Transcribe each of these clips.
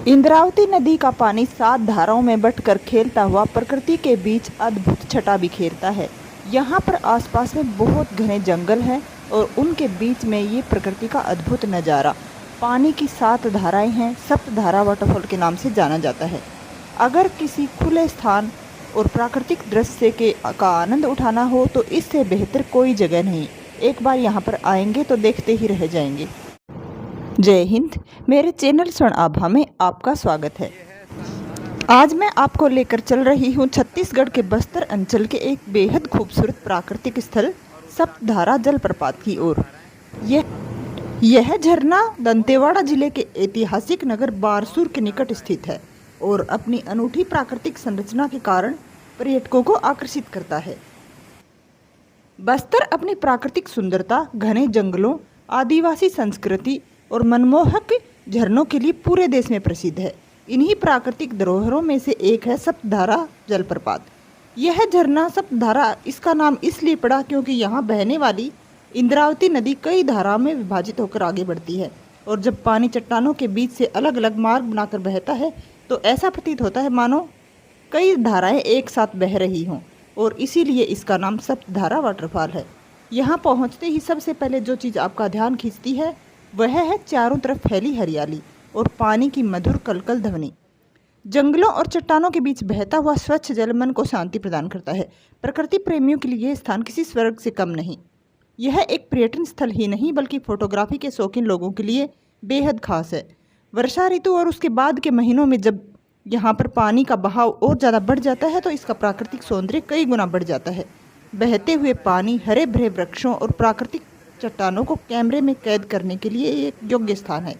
इंद्रावती नदी का पानी 7 धाराओं में बंटकर खेलता हुआ प्रकृति के बीच अद्भुत छटा बिखेरता है। यहाँ पर आसपास में बहुत घने जंगल हैं और उनके बीच में ये प्रकृति का अद्भुत नज़ारा। पानी की 7 धाराएं हैं। सप्तधारा वाटरफॉल के नाम से जाना जाता है। अगर किसी खुले स्थान और प्राकृतिक दृश्य का आनंद उठाना हो तो इससे बेहतर कोई जगह नहीं। एक बार यहाँ पर आएंगे तो देखते ही रह जाएंगे। जय हिंद। मेरे चैनल स्वर्ण आभा में आपका स्वागत है। आज मैं आपको लेकर चल रही हूँ छत्तीसगढ़ के बस्तर अंचल के एक बेहद खूबसूरत प्राकृतिक स्थल सप्तधारा जलप्रपात की ओर। यह झरना दंतेवाड़ा जिले के ऐतिहासिक नगर बारसूर के निकट स्थित है और अपनी अनूठी प्राकृतिक संरचना के कारण पर्यटकों को आकर्षित करता है। बस्तर अपनी प्राकृतिक सुंदरता, घने जंगलों, आदिवासी संस्कृति और मनमोहक झरनों के लिए पूरे देश में प्रसिद्ध है। इन्हीं प्राकृतिक धरोहरों में से एक है सप्तधारा जलप्रपात। यह झरना सप्तधारा इसका नाम इसलिए पड़ा क्योंकि यहाँ बहने वाली इंद्रावती नदी कई धाराओं में विभाजित होकर आगे बढ़ती है और जब पानी चट्टानों के बीच से अलग अलग मार्ग बनाकर बहता है तो ऐसा प्रतीत होता है मानो कई धाराएं एक साथ बह रही हों और इसीलिए इसका नाम सप्तधारा वाटरफॉल है। यहाँ पहुँचते ही सबसे पहले जो चीज़ आपका ध्यान खींचती है वह है चारों तरफ फैली हरियाली और पानी की मधुर कलकल ध्वनि। जंगलों और चट्टानों के बीच बहता हुआ स्वच्छ जल मन को शांति प्रदान करता है। प्रकृति प्रेमियों के लिए यह स्थान किसी स्वर्ग से कम नहीं। यह एक पर्यटन स्थल ही नहीं बल्कि फोटोग्राफी के शौकीन लोगों के लिए बेहद खास है। वर्षा ऋतु और उसके बाद के महीनों में जब यहाँ पर पानी का बहाव और ज़्यादा बढ़ जाता है तो इसका प्राकृतिक सौंदर्य कई गुना बढ़ जाता है। बहते हुए पानी, हरे भरे वृक्षों और प्राकृतिक चट्टानों को कैमरे में कैद करने के लिए एक योग्य स्थान है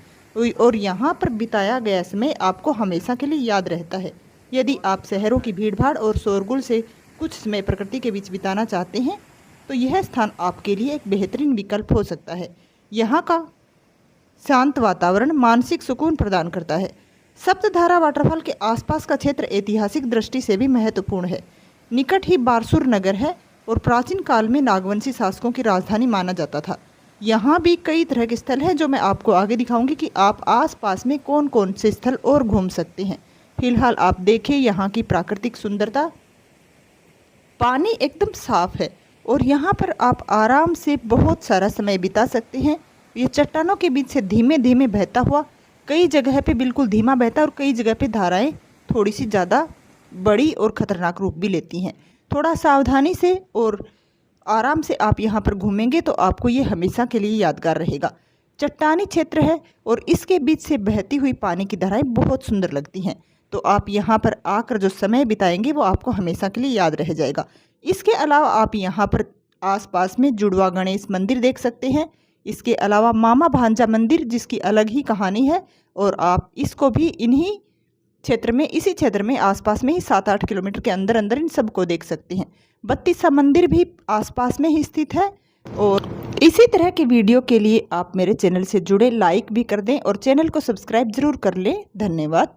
और यहाँ पर बिताया गया समय आपको हमेशा के लिए याद रहता है। यदि आप शहरों की भीड़भाड़ और शोरगुल से कुछ समय प्रकृति के बीच बिताना चाहते हैं तो यह स्थान आपके लिए एक बेहतरीन विकल्प हो सकता है। यहाँ का शांत वातावरण मानसिक सुकून प्रदान करता है। सप्तधारा वाटरफॉल के आसपास का क्षेत्र ऐतिहासिक दृष्टि से भी महत्वपूर्ण है। निकट ही बारसूर नगर है और प्राचीन काल में नागवंशी शासकों की राजधानी माना जाता था। यहाँ भी कई तरह के स्थल हैं जो मैं आपको आगे दिखाऊंगी कि आप आसपास में कौन कौन से स्थल और घूम सकते हैं। फिलहाल आप देखें यहाँ की प्राकृतिक सुंदरता। पानी एकदम साफ है और यहाँ पर आप आराम से बहुत सारा समय बिता सकते हैं। ये चट्टानों के बीच से धीमे धीमे बहता हुआ, कई जगह पे बिल्कुल धीमा बहता है और कई जगह पे धाराएं थोड़ी सी ज़्यादा बड़ी और ख़तरनाक रूप भी लेती हैं। थोड़ा सावधानी से और आराम से आप यहाँ पर घूमेंगे तो आपको ये हमेशा के लिए यादगार रहेगा। चट्टानी क्षेत्र है और इसके बीच से बहती हुई पानी की धाराएं बहुत सुंदर लगती हैं, तो आप यहाँ पर आकर जो समय बिताएंगे वो आपको हमेशा के लिए याद रह जाएगा। इसके अलावा आप यहाँ पर आसपास में जुड़वा गणेश मंदिर देख सकते हैं। इसके अलावा मामा भांजा मंदिर जिसकी अलग ही कहानी है और आप इसको भी इसी क्षेत्र में आसपास में ही 7-8 किलोमीटर के अंदर अंदर इन सबको देख सकते हैं। बत्तीसा मंदिर भी आसपास में ही स्थित है। और इसी तरह के वीडियो के लिए आप मेरे चैनल से जुड़े, लाइक भी कर दें और चैनल को सब्सक्राइब जरूर कर लें। धन्यवाद।